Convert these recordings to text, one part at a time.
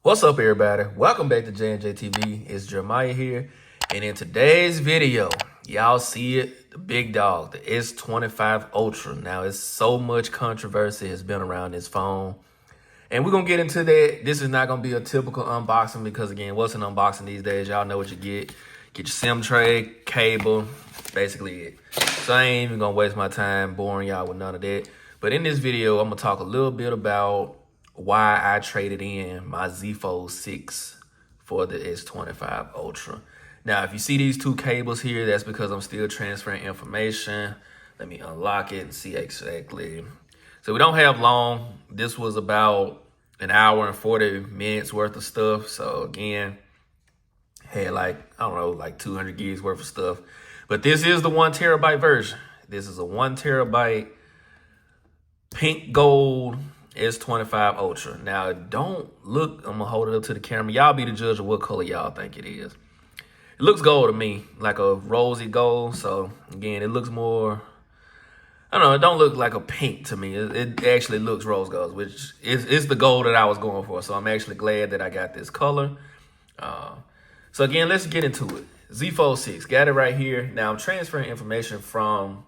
What's up, everybody? Welcome back to J&J TV. It's Jeremiah here. And in today's video, y'all see it, the big dog, the S25 Ultra. Now, it's so much controversy has been around this phone. And we're going to get into that. This is not going to be a typical unboxing because, again, what's an unboxing these days? Y'all know what you get. Get your SIM tray, cable, basically it. So I ain't even going to waste my time boring y'all with none of that. But in this video, I'm going to talk a little bit about why I traded in my Z Fold 6 for the S25 Ultra. Now, if you see these two cables here, that's because I'm still transferring information. Let me unlock it and see exactly. So we don't have long. This was about an hour and 40 minutes worth of stuff. So again, had like 200 gigs worth of stuff. But this is the 1 terabyte version. This is a 1 terabyte pink gold S25 Ultra. Now, don't look, I'm gonna hold it up to the camera. Y'all be the judge of what color y'all think it is. It looks gold to me, like a rosy gold. So again, it looks more, I don't know, it don't look like a pink to me. It actually looks rose gold, which is the gold that I was going for. So I'm actually glad that I got this color. So again, let's get into it. Z Fold 6, got it right here. Now I'm transferring information from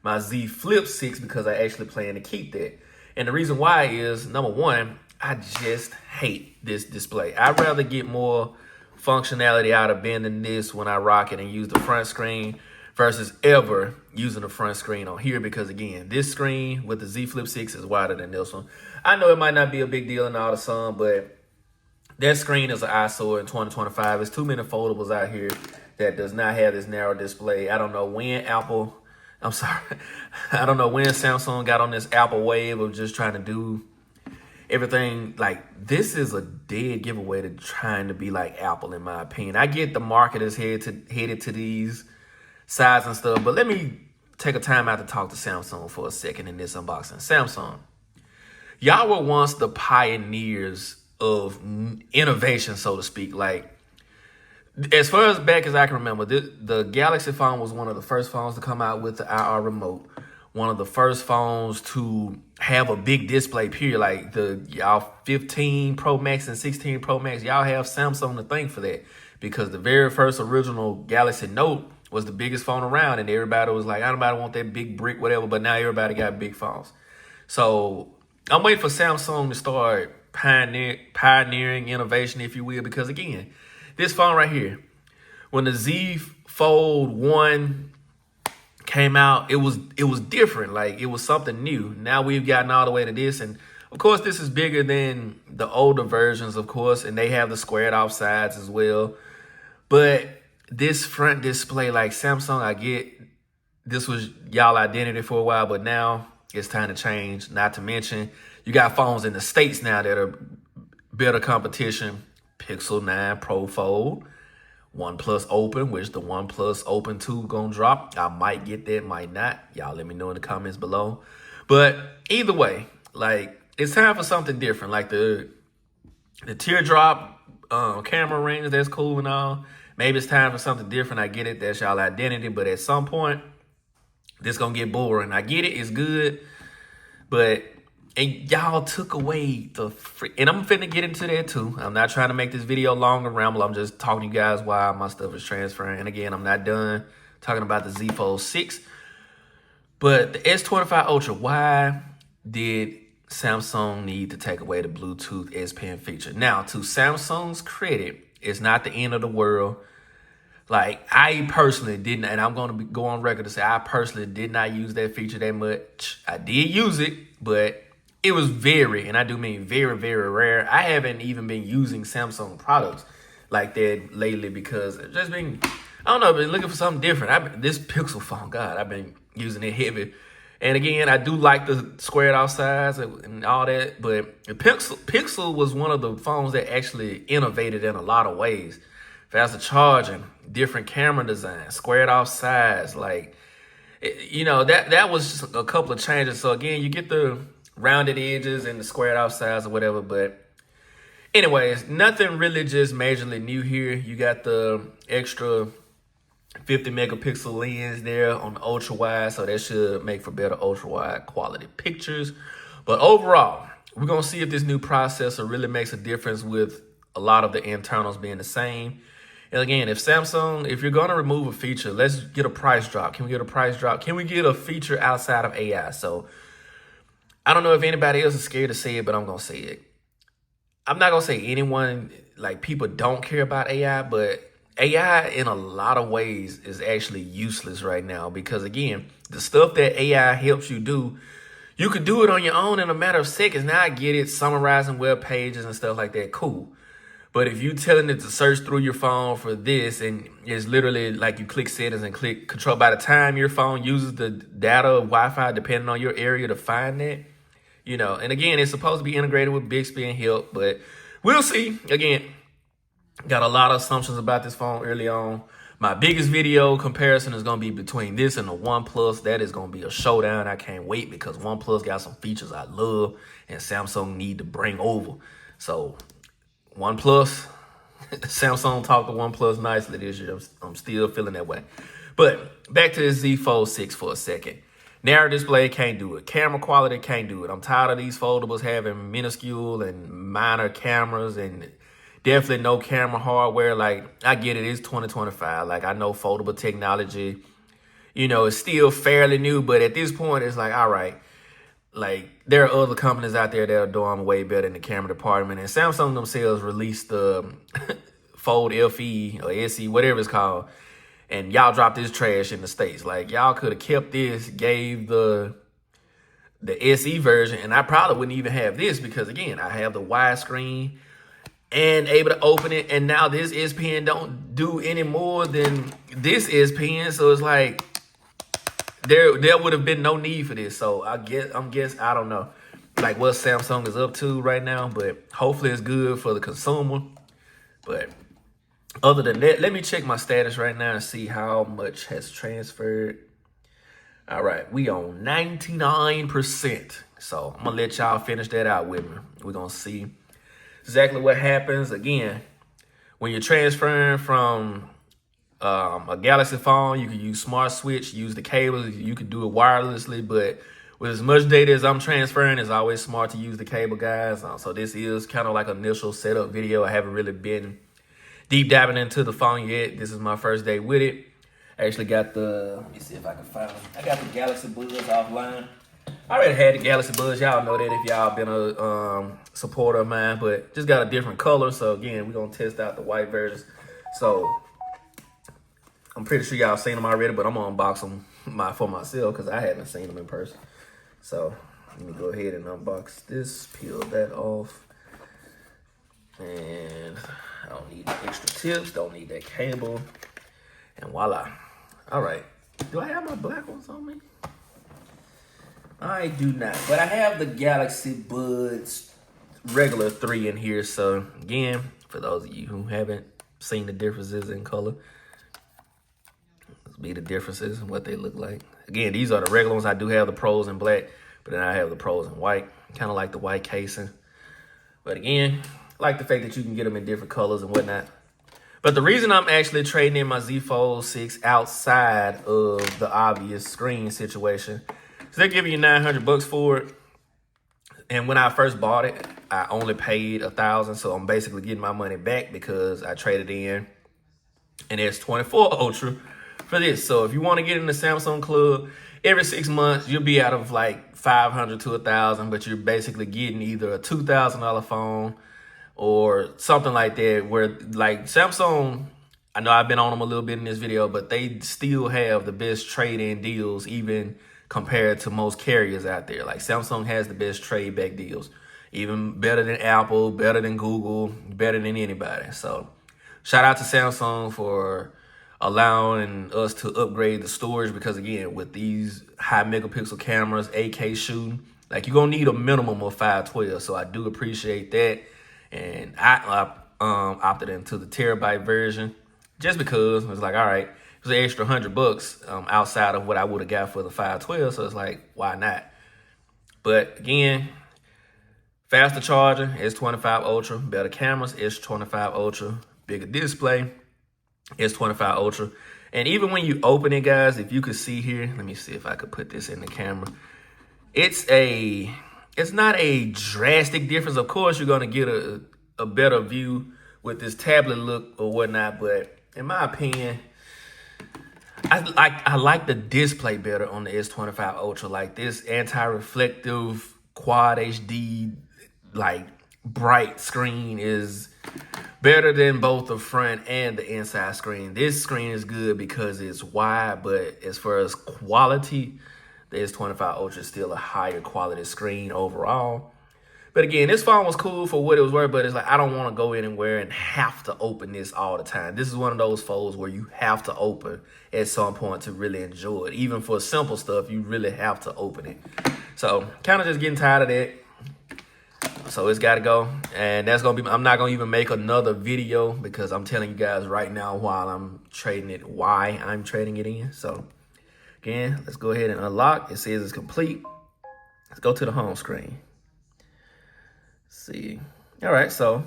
my Z Flip 6 because I actually plan to keep that. And the reason why is, number one, I just hate this display. I'd rather get more functionality out of bending this when I rock it and use the front screen versus ever using the front screen on here because, again, this screen with the Z Flip 6 is wider than this one. I know it might not be a big deal in all the sun, but that screen is an eyesore in 2025. There's too many foldables out here that does not have this narrow display. I don't know when I don't know when Samsung got on this Apple wave of just trying to do everything. Like, this is a dead giveaway to trying to be like Apple, in my opinion. I get the market is headed to these sides and stuff, but let me take a time out to talk to Samsung for a second in this unboxing. Samsung, y'all were once the pioneers of innovation, so to speak. Like, as far as back as I can remember, the Galaxy phone was one of the first phones to come out with the IR remote. One of the first phones to have a big display, period. Like y'all 15 Pro Max and 16 Pro Max, y'all have Samsung to thank for that. Because the very first original Galaxy Note was the biggest phone around. And everybody was like, I don't want that big brick, whatever. But now everybody got big phones. So I'm waiting for Samsung to start pioneering innovation, if you will. Because again, this phone right here, when the Z Fold 1 came out, it was different. Like, it was something new. Now we've gotten all the way to this. And, of course, this is bigger than the older versions, of course. And they have the squared off sides as well. But this front display, like Samsung, I get this was y'all identity for a while. But now it's time to change. Not to mention, you got phones in the States now that are better competition. Pixel 9 Pro Fold, OnePlus Open, which the OnePlus Open 2 gonna drop. I might get that, might not. Y'all let me know in the comments below. But either way, like, it's time for something different. Like the teardrop camera rings, that's cool and all. Maybe it's time for something different. I get it, that's y'all identity. But at some point, this gonna get boring. I get it, it's good. But and y'all took away the free, and I'm finna get into that too. I'm not trying to make this video long and ramble. I'm just talking to you guys why my stuff is transferring. And again, I'm not done talking about the Z Fold 6. But the S25 Ultra, why did Samsung need to take away the Bluetooth S Pen feature? Now, to Samsung's credit, it's not the end of the world. Like, I personally didn't, and I'm going to go on record to say I personally did not use that feature that much. I did use it, but it was very, and I do mean very, very rare. I haven't even been using Samsung products like that lately because I've just been, I don't know, been looking for something different. This Pixel phone, God, I've been using it heavy. And again, I do like the squared off sides and all that, but the Pixel was one of the phones that actually innovated in a lot of ways. Faster charging, different camera design, squared off sides, like, you know, that was just a couple of changes. So again, you get the rounded edges and the squared off sides or whatever. But anyways, nothing really just majorly new here. You got the extra 50 megapixel lens there on the ultra wide, so that should make for better ultra wide quality pictures. But overall, we're gonna see if this new processor really makes a difference with a lot of the internals being the same. And again, if you're going to remove a feature, let's get a price drop. Can we get a price drop? Can we get a feature outside of AI? So I don't know if anybody else is scared to say it, but I'm going to say it. I'm not going to say anyone, like, people don't care about AI, but AI in a lot of ways is actually useless right now because, again, the stuff that AI helps you do, you could do it on your own in a matter of seconds. Now I get it, summarizing web pages and stuff like that, cool. But if you telling it to search through your phone for this, and it's literally like you click settings and click control, by the time your phone uses the data of Wi-Fi, depending on your area to find that, and again, it's supposed to be integrated with Bixby and help, but we'll see. Again, got a lot of assumptions about this phone early on. My biggest video comparison is going to be between this and the OnePlus. That is going to be a showdown. I can't wait because OnePlus got some features I love and Samsung need to bring over. So OnePlus, Samsung talked to OnePlus nicely this year. I'm still feeling that way. But back to the Z Fold 6 for a second. Narrow display, can't do it. Camera quality, can't do it. I'm tired of these foldables having minuscule and minor cameras and definitely no camera hardware. Like, I get it, it's 2025. Like, I know foldable technology, it's still fairly new, but at this point, it's like, all right, like, there are other companies out there that are doing way better in the camera department, and Samsung themselves released the Fold FE or SE, whatever it's called, and y'all dropped this trash in the States. Like, y'all could have kept this, gave the SE version, and I probably wouldn't even have this because, again, I have the widescreen and able to open it, and now this S Pen don't do any more than this S Pen, so it's like there would have been no need for this. So I don't know like what Samsung is up to right now, but hopefully it's good for the consumer. But other than that, let me check my status right now and see how much has transferred. All right, we on 99%. So I'm gonna let y'all finish that out with me. We're gonna see exactly what happens. Again, when you're transferring from a Galaxy phone, you can use Smart Switch, use the cables, you can do it wirelessly, but with as much data as I'm transferring, it's always smart to use the cable, guys. So this is kind of like an initial setup video. I haven't really been deep diving into the phone yet. This is my first day with it. I actually got let me see if I can find them. I got the Galaxy Buds offline. I already had the Galaxy Buds. Y'all know that if y'all been a supporter of mine, but just got a different color. So again, we're going to test out the white versions. So I'm pretty sure y'all seen them already, but I'm going to unbox them for myself because I haven't seen them in person. So let me go ahead and unbox this, peel that off. And I don't need extra tips, don't need that cable. And voila. All right. Do I have my black ones on me? I do not, but I have the Galaxy Buds regular 3 in here. So again, for those of you who haven't seen the differences in color, let's be the differences and what they look like. Again, these are the regular ones. I do have the Pros in black, but then I have the Pros in white. Kind of like the white casing. But again, I like the fact that you can get them in different colors and whatnot. But the reason I'm actually trading in my Z Fold 6 outside of the obvious screen situation is they're giving you $900 for it. And when I first bought it, I only paid $1,000. So I'm basically getting my money back because I traded in an S25 Ultra for this. So if you want to get in the Samsung club, every 6 months, you'll be out of like $500 to $1,000, but you're basically getting either a $2,000 phone or something like that, where like Samsung, I know I've been on them a little bit in this video, but they still have the best trade-in deals even compared to most carriers out there. Like Samsung has the best trade-back deals, even better than Apple, better than Google, better than anybody. So shout out to Samsung for allowing us to upgrade the storage, because again, with these high megapixel cameras, 8K shooting, like you're gonna need a minimum of 512. So I do appreciate that. And I opted into the terabyte version just because it was like, all right, it was an extra $100 outside of what I would have got for the 512. So it's like, why not? But again, faster charger, S25 Ultra, better cameras, S25 Ultra, bigger display, S25 Ultra. And even when you open it, guys, if you could see here, let me see if I could put this in the camera. It's not a drastic difference. Of course, you're going to get a better view with this tablet look or whatnot. But in my opinion, I like the display better on the S25 Ultra. Like this anti-reflective quad HD, like bright screen is better than both the front and the inside screen. This screen is good because it's wide, but as far as quality, the S25 Ultra is still a higher quality screen overall. But again, this phone was cool for what it was worth, but it's like I don't want to go anywhere and have to open this all the time. This is one of those phones where you have to open at some point to really enjoy it. Even for simple stuff, you really have to open it. So kind of just getting tired of that. So it's got to go. And that's going to be, I'm not going to even make another video because I'm telling you guys right now while I'm trading it, why I'm trading it in. So again, let's go ahead and unlock. It says it's complete. Let's go to the home screen. See. All right, so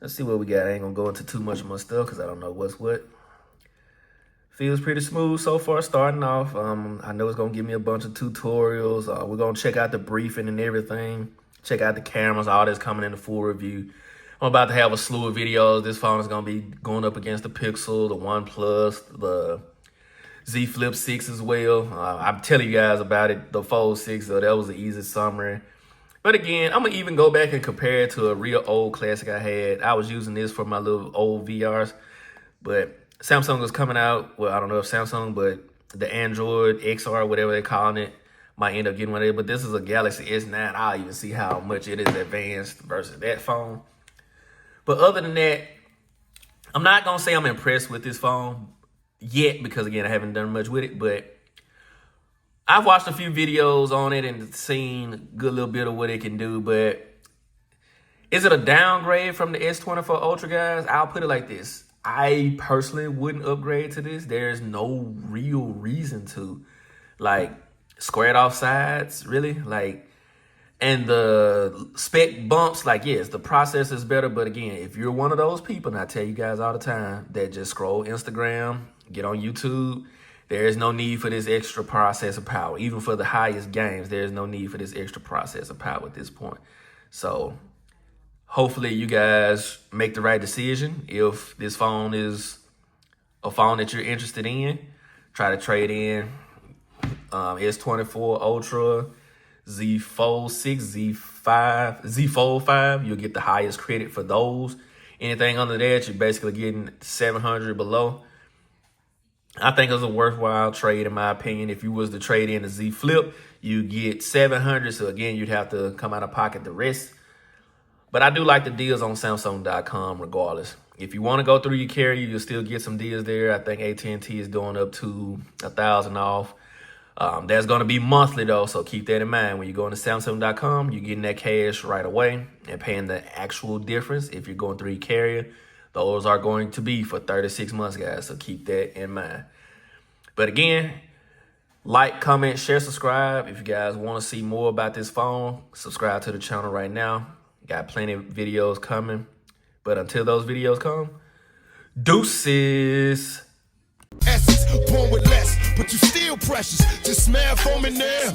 let's see what we got. I ain't gonna go into too much more stuff because I don't know what's what. Feels pretty smooth so far starting off. I know it's gonna give me a bunch of tutorials. We're gonna check out the briefing and everything. Check out the cameras, all this coming in the full review. I'm about to have a slew of videos. This phone is gonna be going up against the Pixel, the OnePlus, the Z Flip 6 as well. I'm telling you guys about it, the Fold 6, so that was the easy summary. But again, I'm gonna even go back and compare it to a real old classic I had. I was using this for my little old VRs, but Samsung was coming out. Well, I don't know if Samsung, but the Android XR, whatever they're calling it, might end up getting one of it. But this is a Galaxy S9. I'll even see how much it is advanced versus that phone. But other than that, I'm not gonna say I'm impressed with this phone yet because again, I haven't done much with it, but I've watched a few videos on it and seen a good little bit of what it can do, but is it a downgrade from the S24 Ultra, guys? I'll put it like this. I personally wouldn't upgrade to this. There's no real reason to. Like, squared off sides, really? Like, and the spec bumps, like, yes, the processor is better, but again, if you're one of those people, and I tell you guys all the time, that just scroll Instagram, get on YouTube, there is no need for this extra processor power. Even for the highest games, there is no need for this extra processor power at this point. So hopefully you guys make the right decision. If this phone is a phone that you're interested in, try to trade in S24 Ultra, Z Fold 6, Z5, Z Fold 5. You'll get the highest credit for those. Anything under that, you're basically getting 700 below. I think it was a worthwhile trade, in my opinion. If you was to trade in a Z Flip, you get 700. So again, you'd have to come out of pocket the rest. But I do like the deals on Samsung.com regardless. If you want to go through your carrier, you'll still get some deals there. I think AT&T is doing up to 1,000 off. That's going to be monthly though, so keep that in mind. When you go into Samsung.com, you're getting that cash right away and paying the actual difference. If you're going through your carrier, those are going to be for 36 months, guys, so keep that in mind. But again, like, comment, share, subscribe. If you guys want to see more about this phone, subscribe to the channel right now. Got plenty of videos coming. But until those videos come, deuces. Essence, born with less, but you still precious. Just smell foam in there.